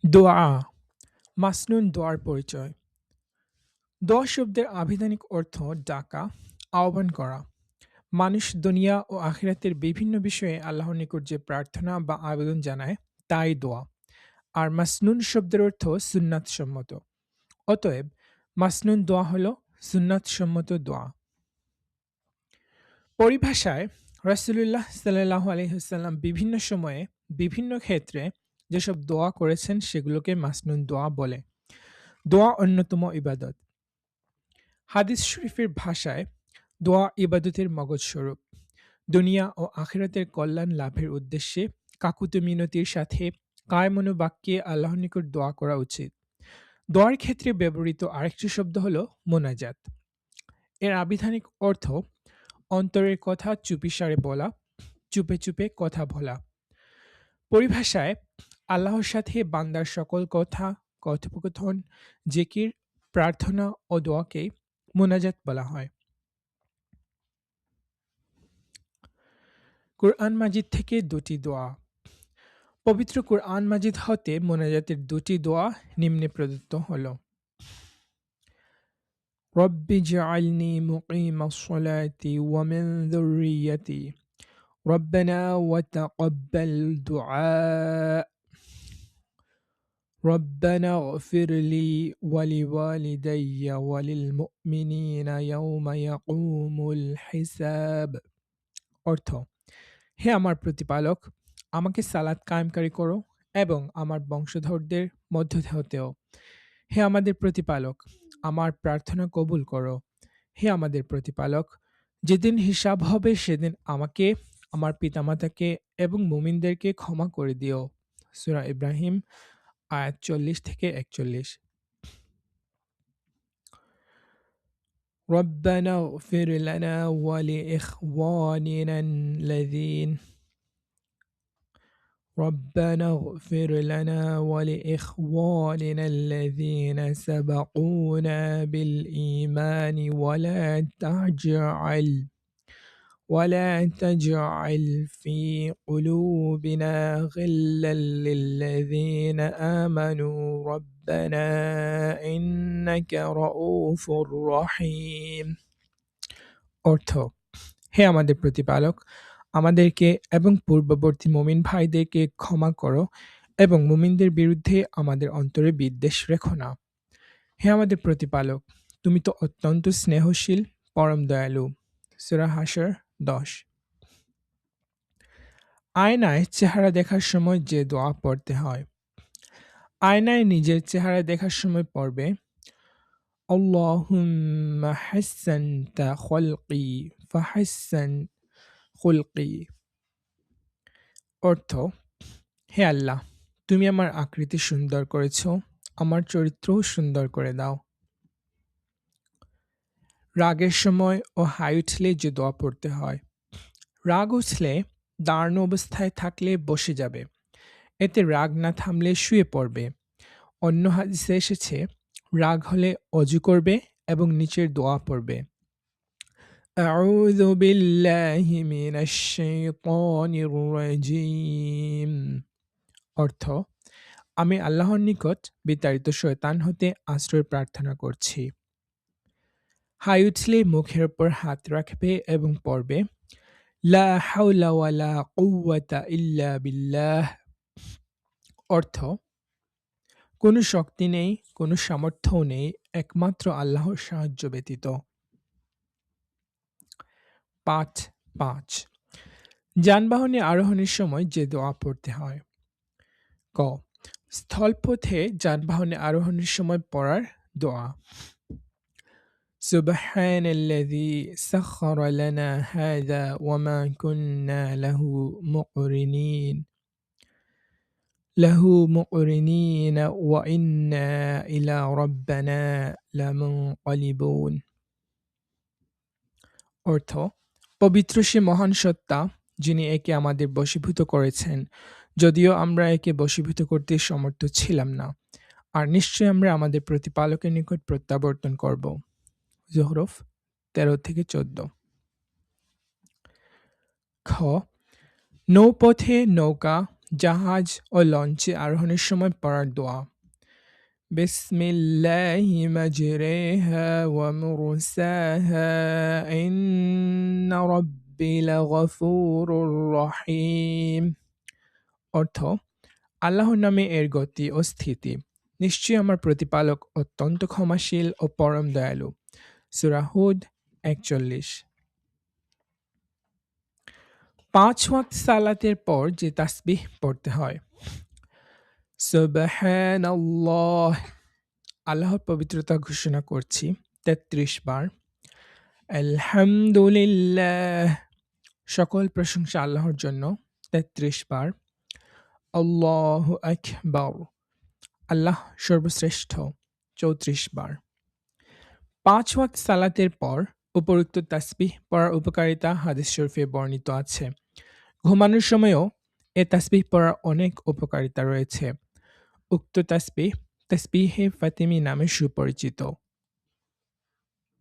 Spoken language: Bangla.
দোয়া মাসনুন দোয়ার পরিচয়। দোয়া শব্দের আভিধানিক অর্থ ডাকা, আহ্বান করা। মানুষ দুনিয়া ও আখিরাতের বিভিন্ন বিষয়ে আল্লাহর নিকট যে প্রার্থনা বা আবেদন জানায় তাই দোয়া। আর মাসনুন শব্দের অর্থ সুন্নাত সম্মত। অতএব মাসনুন দোয়া হল সুন্নাত সম্মত দোয়া। পরিভাষায় রাসূলুল্লাহ সাল্লাল্লাহু আলাইহি ওয়াসাল্লাম বিভিন্ন সময়ে বিভিন্ন ক্ষেত্রে যেসব দোয়া করেছেন সেগুলোকে মাসনুন দোয়া বলে। দোয়া অন্যতম ইবাদত। হাদিস শরীফের ভাষায় দোয়া ইবাদতের মগজস্বরূপ। দুনিয়া ও আখিরাতের কল্যাণ লাভের উদ্দেশ্যে কাকুতি মিনতির সাথে কায়মনোবাক্যে আল্লাহর নিকট দোয়া করা উচিত। দোয়ার ক্ষেত্রে ব্যবহৃত আরেকটি শব্দ হল মোনাজাত। এর আবিধানিক অর্থ অন্তরের কথা চুপিসারে বলা, চুপে চুপে কথা বলা। পরিভাষায় আল্লাহর সাথে বান্দার সকল কথা, কথোপকথন, জিকির, প্রার্থনা ও দোয়াকে মোনাজাত বলা হয়। কুরআন মাজিদ থেকে দুটি দোয়া। পবিত্র কুরআন মাজিদ হতে মোনাজাতের দুটি দোয়া নিম্নে প্রদত্ত হল: রব্বি জাআলনি মুকিমাস সালাতি ওয়া মিন যুররিয়্যাতি রব্বানা ওয়া তাকাব্বাল দুআ রব্বানা ইগফির লি ওয়া লিওয়ালিদাইয়া ওয়া লিল মুমিনিনা ইয়াওমা ইয়াকুমুল হিসাব। অর্থ: হে আমার প্রতিপালক, আমাকে সালাত কায়েমকারী করো এবং আমার বংশধরদের মধ্য হতেও। হে আমাদের প্রতিপালক, আমার প্রার্থনা কবুল করো। হে আমাদের প্রতিপালক, যেদিন হিসাব হবে সেদিন আমাকে, আমার পিতামাতাকে এবং মুমিনদেরকে ক্ষমা করে দিও। সূরা ইব্রাহিম আয়াত 40-41। রব্বানা ইগফির লানা ওয়া লিইখওয়ানিনা الذين ربنا اغفر لنا ولإخواننا الذين سبقونا بالإيمان ولا تجعل في قلوبنا غلا للذين آمنوا ربنا إنك رؤوف رحيم। অর্থ: হে আমাদের প্রতিপালক, আমাদেরকে এবং পূর্ববর্তী মুমিন ভাইদেরকে ক্ষমা করো এবং মুমিনদের বিরুদ্ধে আমাদের অন্তরে বিদ্বেষ রেখো না। হে আমাদের প্রতিপালক, তুমি তো অত্যন্ত স্নেহশীল, পরম দয়ালু। সূরা হাশর 10। আয়নায় চেহারা দেখার সময় যে দোয়া পড়তে হয়। আয়নায় নিজের চেহারা দেখার সময় পড়বে আল্লাহুম্মা হাসসানতা খলকি ফাহাসসিন খুলকি। অর্থ: হে আল্লাহ, তুমি আমার আকৃতি সুন্দর করেছ, আমার চরিত্রও সুন্দর করে দাও। রাগের সময় ও হাই উঠলে যে দোয়া পড়তে হয়। রাগ উঠলে দাঁড়ানো অবস্থায় থাকলে বসে যাবে, এতে রাগ না থামলে শুয়ে পড়বে। অন্য হাদিসে এসেছে রাগ হলে অজু করবে এবং নিচের দোয়া পড়বে: আউযু বিল্লাহি মিনাশ শাইতানির রাজীম। অর্থ: আমি আল্লাহর নিকট বিতাড়িত শয়তান হতে আশ্রয় প্রার্থনা করছি। হাই উঠলে মুখের উপর হাত রাখবে এবং পড়বে লা হাওলা ওয়ালা কুওয়াতা ইল্লা বিল্লাহ। অর্থ: কোনো শক্তি নেই, কোনো সামর্থ্যও নেই, একমাত্র আল্লাহর সাহায্য ব্যতীত। পাঠ ৫। যানবাহনে আরোহণের সময় যে দোয়া পড়তে হয়। ক. স্থলপথে যানবাহনে আরোহণের সময় পড়ার দোয়া। সুবহানাল্লাযী সাখখারা লানা হাযা ওয়া মা কুন্না লাহু মুকরিনিন ওয়া ইন্না ইলা রাব্বিনা লামুনকালিবুন। অর্থ: পবিত্র সে মহান সত্তা, যিনি একে আমাদের বশীভূত করেছেন, যদিও আমরা একে বশীভূত করতে সমর্থ ছিলাম না। আর নিশ্চয়ই আমরা আমাদের প্রতিপালকের নিকট প্রত্যাবর্তন করব। জুহরুফ 13-14। খ. নৌপথে নৌকা, জাহাজ ও লঞ্চে আরোহণের সময় পড়ার দোয়া। বিসমিল্লাহি মাজরিহা ওয়া মুরসাহা ইন্না রাব্বি লাগফুরুর রহিম। অর্থ, আল্লাহর নামে এর গতি ও স্থিতি। নিশ্চয়ই আমার প্রতিপালক অত্যন্ত ক্ষমাশীল ও পরম দয়ালু। সূরা হুদ ৪১। ৫ ওয়াক্ত সালাতের পর যে তাসবিহ পড়তে হয়। সুবহানাল্লাহ, আল্লাহর পবিত্রতা ঘোষণা করছি ৩৩ বার। আলহামদুলিল্লাহ, সকল প্রশংসা আল্লাহর জন্য ৩৩ বার। আল্লাহু আকবার, আল্লাহ সর্বশ্রেষ্ঠ ৩৪ বার। ৫ ওয়াক্ত সালাতের পর উপরোক্ত তাসবিহ পড়ার উপকারিতা হাদিস শরীফে বর্ণিত আছে। ঘুমানোর সময়ও এ তাসবিহ পড়ার অনেক উপকারিতা রয়েছে। উক্ত তাসবিহ তাসবিহে ফাতিমি নামে সুপরিচিত।